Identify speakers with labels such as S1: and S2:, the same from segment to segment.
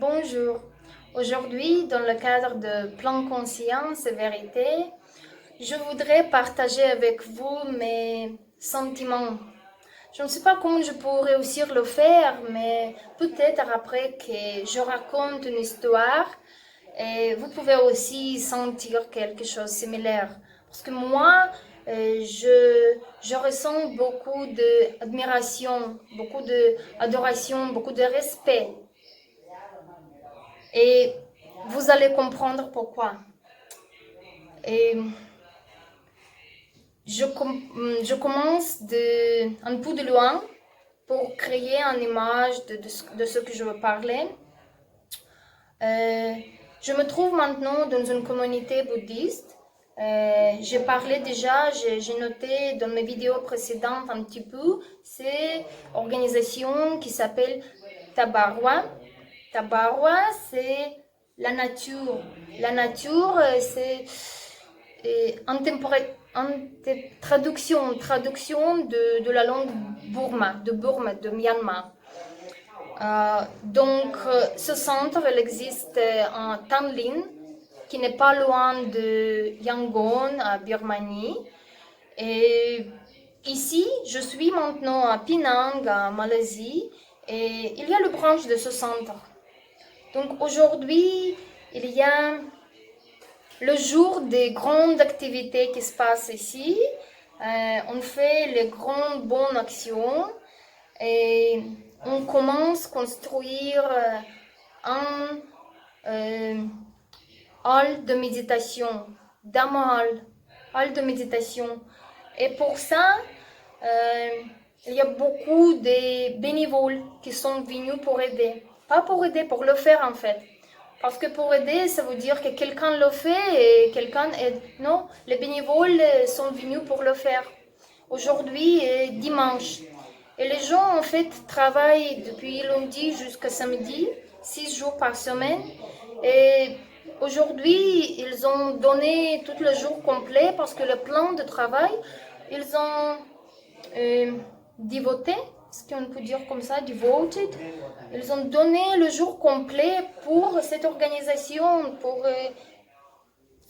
S1: Bonjour. Aujourd'hui, dans le cadre de Plan Conscience et Vérité, je voudrais partager avec vous mes sentiments. Je ne sais pas comment je pourrais réussir le faire, mais peut-être après que je raconte une histoire, et vous pouvez aussi sentir quelque chose de similaire. Parce que moi, je ressens beaucoup d'admiration, beaucoup d'adoration, beaucoup de respect. Et vous allez comprendre pourquoi. Et je commence un peu de loin pour créer une image de ce que je veux parler. Je me trouve maintenant dans une communauté bouddhiste. J'ai parlé déjà, j'ai noté dans mes vidéos précédentes un petit peu, c'est une organisation qui s'appelle Tabarwa. Tabarwa, c'est la nature. La nature, c'est traduction de la langue Burma, de Myanmar. Donc, ce centre, il existe en Tanlin, qui n'est pas loin de Yangon, à Birmanie. Et ici, je suis maintenant à Penang, en Malaisie, et il y a le branche de ce centre. Donc, aujourd'hui, il y a le jour des grandes activités qui se passent ici. On fait les grandes bonnes actions et on commence à construire un hall de méditation, hall de méditation. Et pour ça, il y a beaucoup de bénévoles qui sont venus pour aider. Pas pour aider, pour le faire en fait. Parce que pour aider, ça veut dire que quelqu'un le fait et quelqu'un aide. Non, les bénévoles sont venus pour le faire. Aujourd'hui est dimanche. Et les gens, en fait, travaillent depuis lundi jusqu'à samedi, 6 jours par semaine. Et aujourd'hui, ils ont donné tout le jour complet parce que le plan de travail, ils ont dévoté, ce qu'on peut dire comme ça, devoted. Ils ont donné le jour complet pour cette organisation, pour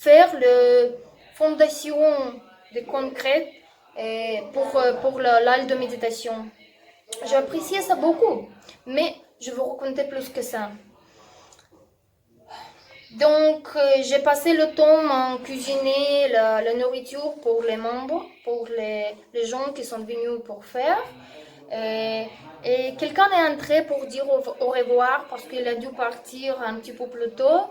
S1: faire la fondation de concrète pour l'âle de méditation. J'ai apprécié ça beaucoup, mais je veux raconter plus que ça. Donc, j'ai passé le temps à cuisiner la nourriture pour les membres, pour les gens qui sont venus pour faire. Et quelqu'un est entré pour dire au revoir parce qu'il a dû partir un petit peu plus tôt.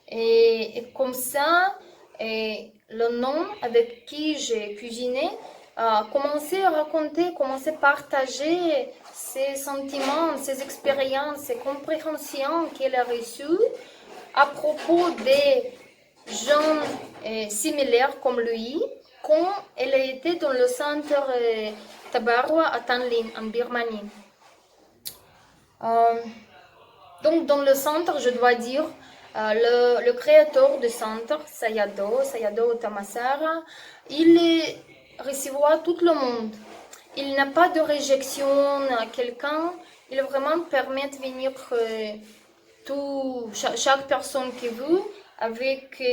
S1: Et comme ça, le nom avec qui j'ai cuisiné a commencé à raconter, commencé à partager ses sentiments, ses expériences, ses compréhensions qu'il a reçues à propos des gens similaires comme lui, quand elle a été dans le centre Tabarwa à Tanlin, en Birmanie. Donc, dans le centre, je dois dire, le créateur du centre, Sayadaw Tamasara, il reçoit tout le monde. Il n'a pas de réjection à quelqu'un. Il vraiment permet de venir chaque personne qui veut avec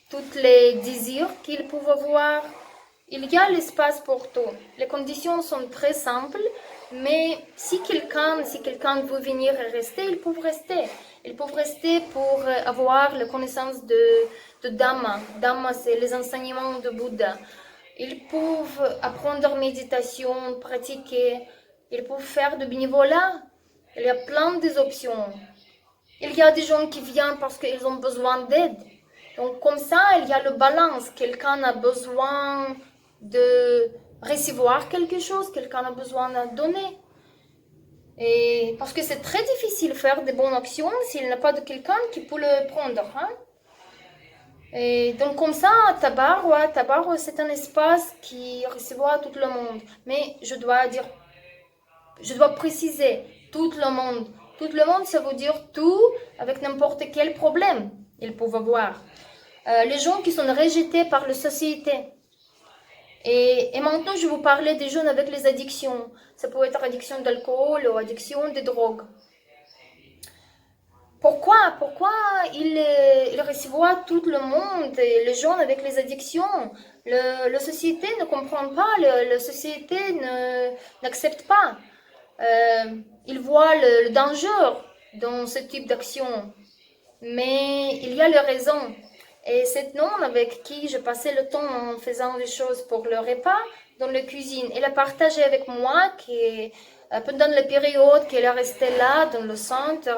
S1: tous les désirs qu'il peut avoir. Il y a l'espace pour tout. Les conditions sont très simples, mais si quelqu'un veut venir et rester, ils peuvent rester. Ils peuvent rester pour avoir la connaissance de Dhamma. Dhamma, c'est les enseignements de Bouddha. Ils peuvent apprendre la méditation, pratiquer. Ils peuvent faire du bénévolat. Il y a plein d'options. Il y a des gens qui viennent parce qu'ils ont besoin d'aide. Donc comme ça, il y a le balance. Quelqu'un a besoin de recevoir quelque chose, quelqu'un a besoin de donner. Et parce que c'est très difficile de faire des bonnes actions s'il n'y a pas de quelqu'un qui peut le prendre. Hein? Et donc comme ça, Tabarwa, c'est un espace qui reçoit tout le monde. Mais je dois préciser, tout le monde. Tout le monde, ça veut dire tout avec n'importe quel problème ils peuvent avoir. Les gens qui sont rejetés par la société. Et maintenant, je vais vous parler des jeunes avec les addictions. Ça peut être addiction d'alcool ou addiction de drogue. il reçoit tout le monde, les gens avec les addictions. La société ne comprend pas, la société n'accepte pas. Il voit le danger dans ce type d'action. Mais il y a les raisons. Et cette nonne avec qui je passais le temps en faisant des choses pour le repas dans la cuisine, elle a partagé avec moi que pendant la période qu'elle est restée là dans le centre,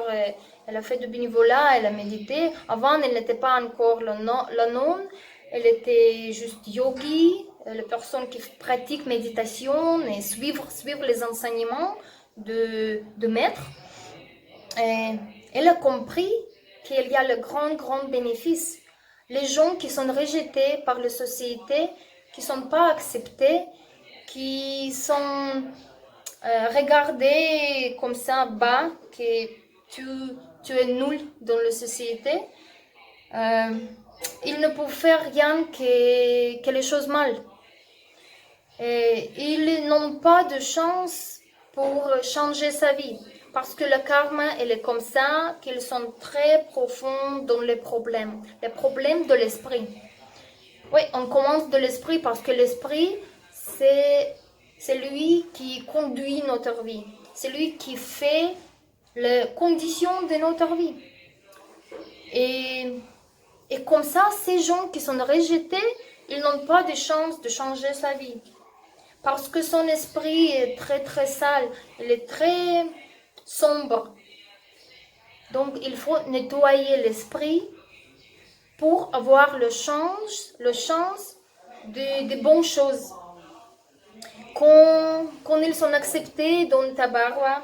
S1: elle a fait du bénévolat, elle a médité. Avant, elle n'était pas encore la nonne, elle était juste yogi, la personne qui pratique méditation et suivre les enseignements de maître. Et elle a compris qu'il y a le grand bénéfice. Les gens qui sont rejetés par la société, qui ne sont pas acceptés, qui sont regardés comme ça bas, que tu es nul dans la société, ils ne peuvent faire rien que les choses mal. Et ils n'ont pas de chance pour changer sa vie. Parce que le karma, il est comme ça, qu'ils sont très profonds dans les problèmes de l'esprit. Oui, on commence de l'esprit parce que l'esprit, c'est lui qui conduit notre vie. C'est lui qui fait les conditions de notre vie. Et comme ça, ces gens qui sont rejetés, ils n'ont pas de chance de changer sa vie. Parce que son esprit est très sale, il est très sombre. Donc il faut nettoyer l'esprit pour avoir le chance de bonnes choses. Quand ils sont acceptés dans Tabarwa,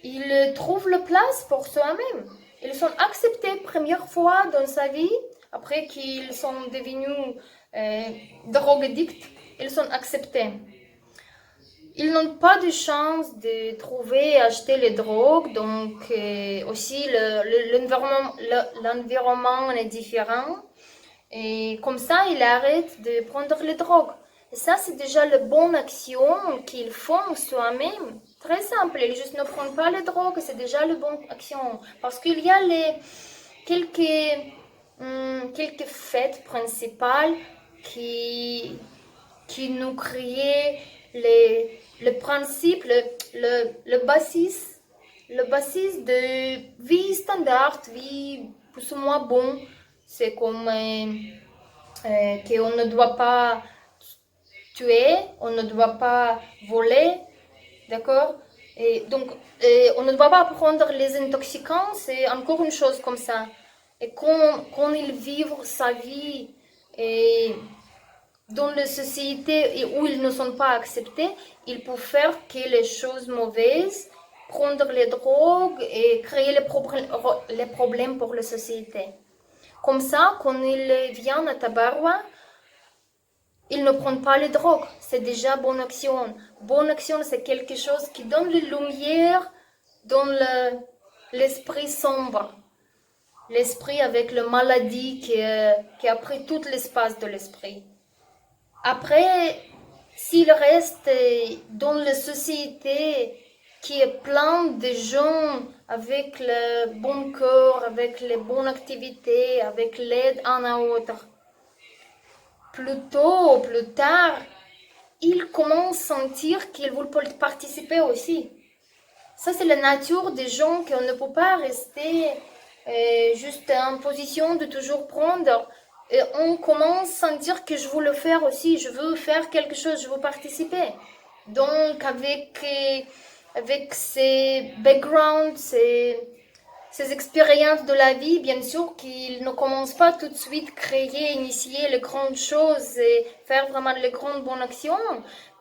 S1: ils trouvent la place pour soi-même. Ils sont acceptés première fois dans sa vie, après qu'ils sont devenus drogue addicts, ils sont acceptés. Ils n'ont pas de chance de trouver, acheter les drogues, donc aussi l'environnement est différent. Et comme ça, ils arrêtent de prendre les drogues. Et ça, c'est déjà la bonne action qu'ils font soi-même. Très simple, ils juste ne prennent pas les drogues, c'est déjà la bonne action. Parce qu'il y a quelques fêtes principales qui nous créent le principe, le basis de vie standard, vie plus ou moins bon. C'est comme qu'on ne doit pas tuer, on ne doit pas voler, d'accord? Et donc, on ne doit pas prendre les intoxicants, c'est encore une chose comme ça. Et quand ils vivent sa vie et dans la société où ils ne sont pas acceptés, ils peuvent faire que les choses mauvaises, prendre les drogues et créer les problèmes pour la société. Comme ça, quand ils viennent à Tabarwa, ils ne prennent pas les drogues. C'est déjà bonne action. Bonne action, c'est quelque chose qui donne la lumière dans l'esprit sombre. L'esprit avec la maladie qui a pris tout l'espace de l'esprit. Après, s'il reste dans la société qui est pleine de gens avec le bon cœur, avec les bonnes activités, avec l'aide un à l'autre, plus tôt ou plus tard, ils commencent à sentir qu'ils veulent participer aussi. Ça, c'est la nature des gens qu'on ne peut pas rester juste en position de toujours prendre. Et on commence à sentir que je veux le faire aussi, je veux faire quelque chose, je veux participer. Donc, avec ces backgrounds, ces expériences de la vie, bien sûr qu'ils ne commencent pas tout de suite à créer, initier les grandes choses et faire vraiment les grandes bonnes actions,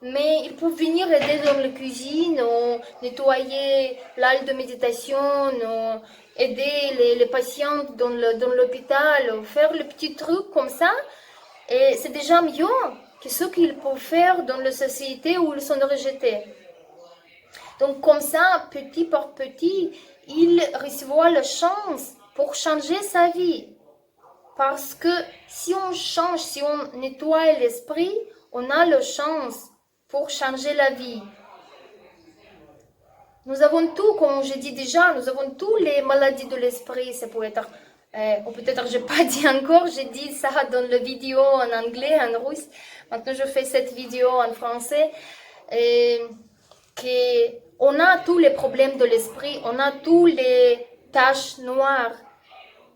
S1: mais ils peuvent venir aider dans la cuisine, ou nettoyer l'halle de méditation, ou aider les patients dans l'hôpital, ou faire les petits trucs comme ça. Et c'est déjà mieux que ce qu'ils peuvent faire dans la société où ils sont rejetés. Donc comme ça, petit par petit, il reçoit la chance pour changer sa vie. Parce que si on change, si on nettoie l'esprit, on a la chance pour changer la vie. Nous avons tout, comme j'ai dit déjà, nous avons toutes les maladies de l'esprit. Ça peut être ou peut-être je n'ai pas dit encore, j'ai dit ça dans la vidéo en anglais, en russe. Maintenant, je fais cette vidéo en français. On a tous les problèmes de l'esprit, on a tous les taches noires.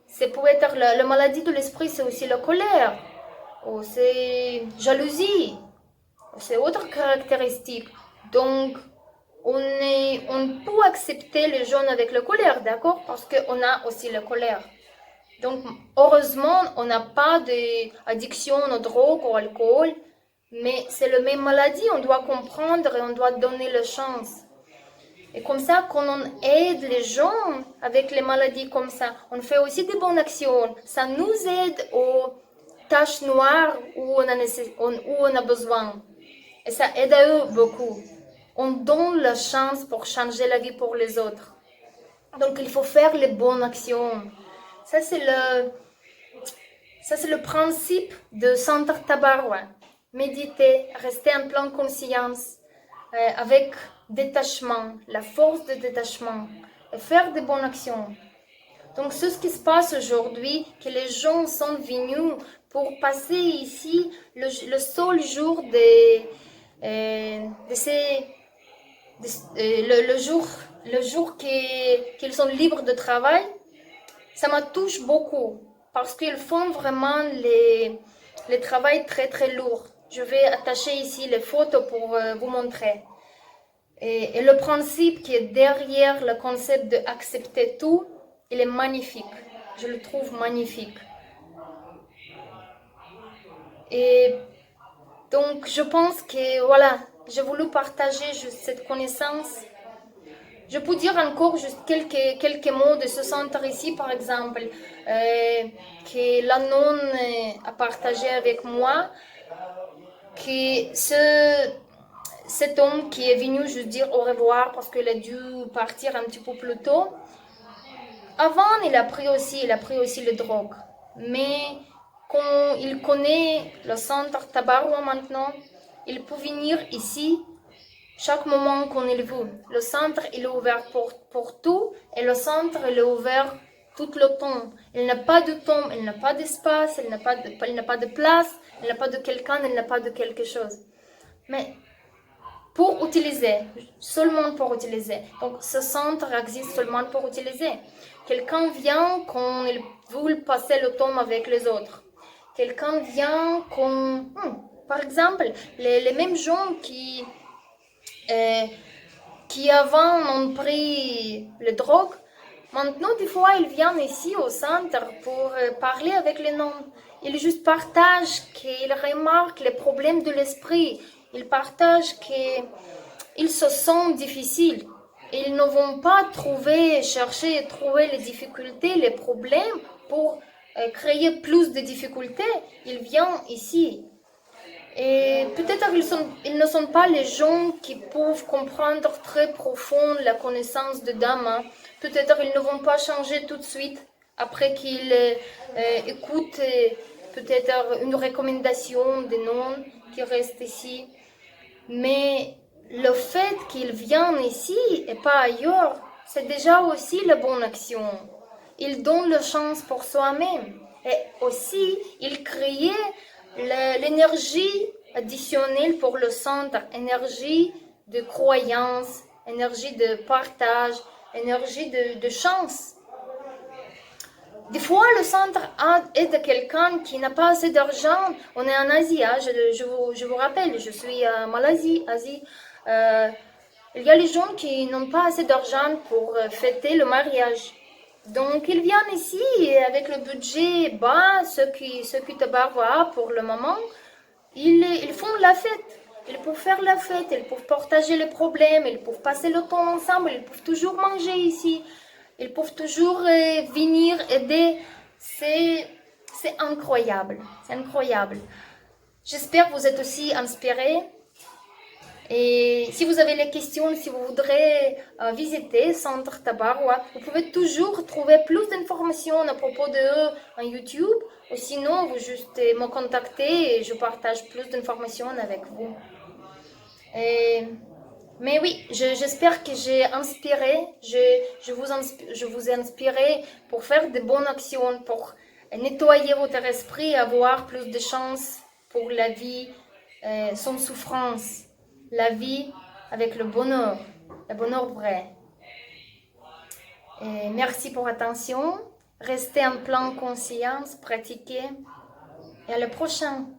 S1: C'est peut être la maladie de l'esprit, c'est aussi la colère, ou c'est jalousie, c'est autre caractéristique. Donc, on peut accepter les gens avec la colère, d'accord? Parce qu'on a aussi la colère. Donc, heureusement, on n'a pas d'addiction aux drogues ou alcool, mais c'est la même maladie, on doit comprendre et on doit donner la chance. Et comme ça, quand on aide les gens avec les maladies comme ça, on fait aussi des bonnes actions. Ça nous aide aux tâches noires où on a besoin. Et ça aide à eux beaucoup. On donne la chance pour changer la vie pour les autres. Donc, il faut faire les bonnes actions. Ça, c'est le principe de Centre Tabarouin. Méditer, rester en pleine conscience, avec détachement, la force de détachement, et faire des bonnes actions. Donc, c'est ce qui se passe aujourd'hui, que les gens sont venus pour passer ici le seul jour le jour qu'ils sont libres de travail. Ça me touche beaucoup parce qu'ils font vraiment les travail très très lourd. Je vais attacher ici les photos pour vous montrer. Et le principe qui est derrière le concept d'accepter tout, il est magnifique. Je le trouve magnifique. Et donc, je pense que voilà, j'ai voulu partager juste cette connaissance. Je peux dire encore juste quelques mots de ce centre ici, par exemple, que la nonne a partagé avec moi, que cet homme qui est venu juste dire au revoir parce qu'il a dû partir un petit peu plus tôt, avant il a pris aussi les drogues. Mais quand il connaît le centre Tabarouin maintenant, il peut venir ici chaque moment qu'on il veut. Le centre il est ouvert pour tout et le centre il est ouvert tout le temps. Il n'a pas de temps, il n'a pas d'espace, il n'a pas de place, il n'a pas de quelqu'un, il n'a pas de quelque chose. Mais pour utiliser, seulement pour utiliser. Donc ce centre existe seulement pour utiliser. Quelqu'un vient quand il veut passer le temps avec les autres. Quelqu'un vient quand, par exemple, les mêmes gens qui avant ont pris les drogues, maintenant des fois ils viennent ici au centre pour parler avec les noms. Ils juste partagent qu'ils remarquent les problèmes de l'esprit. Ils partagent qu'ils se sentent difficiles. Ils ne vont pas chercher et trouver les difficultés, les problèmes pour créer plus de difficultés. Ils viennent ici. Et peut-être ils ne sont pas les gens qui peuvent comprendre très profond la connaissance de Dhamma. Peut-être ils ne vont pas changer tout de suite après qu'ils écoutent peut-être une recommandation des noms qui restent ici. Mais le fait qu'ils viennent ici et pas ailleurs, c'est déjà aussi la bonne action. Ils donnent la chance pour soi-même. Et aussi, ils créent l'énergie additionnelle pour le centre, énergie de croyance, énergie de partage, énergie de chance. Des fois, le centre aide quelqu'un qui n'a pas assez d'argent. On est en Asie, hein, je vous rappelle, je suis en Malaisie, Asie. Il y a les gens qui n'ont pas assez d'argent pour fêter le mariage. Donc, ils viennent ici avec le budget bas, ceux qui te barrent pour le moment, ils font la fête. Ils peuvent faire la fête, ils peuvent partager les problèmes, ils peuvent passer le temps ensemble, ils peuvent toujours manger ici, ils peuvent toujours venir aider. C'est incroyable, c'est incroyable. J'espère que vous êtes aussi inspirés. Et si vous avez les questions, si vous voudrez visiter Centre Tabarouin, vous pouvez toujours trouver plus d'informations à propos d'eux en YouTube. Ou sinon, vous juste me contacter et je partage plus d'informations avec vous. Et Mais oui, j'espère que j'ai inspiré, je vous ai inspiré pour faire de bonnes actions, pour nettoyer votre esprit, avoir plus de chance pour la vie sans souffrance, la vie avec le bonheur vrai. Et merci pour l'attention, restez en pleine conscience, pratiquez et à la prochaine.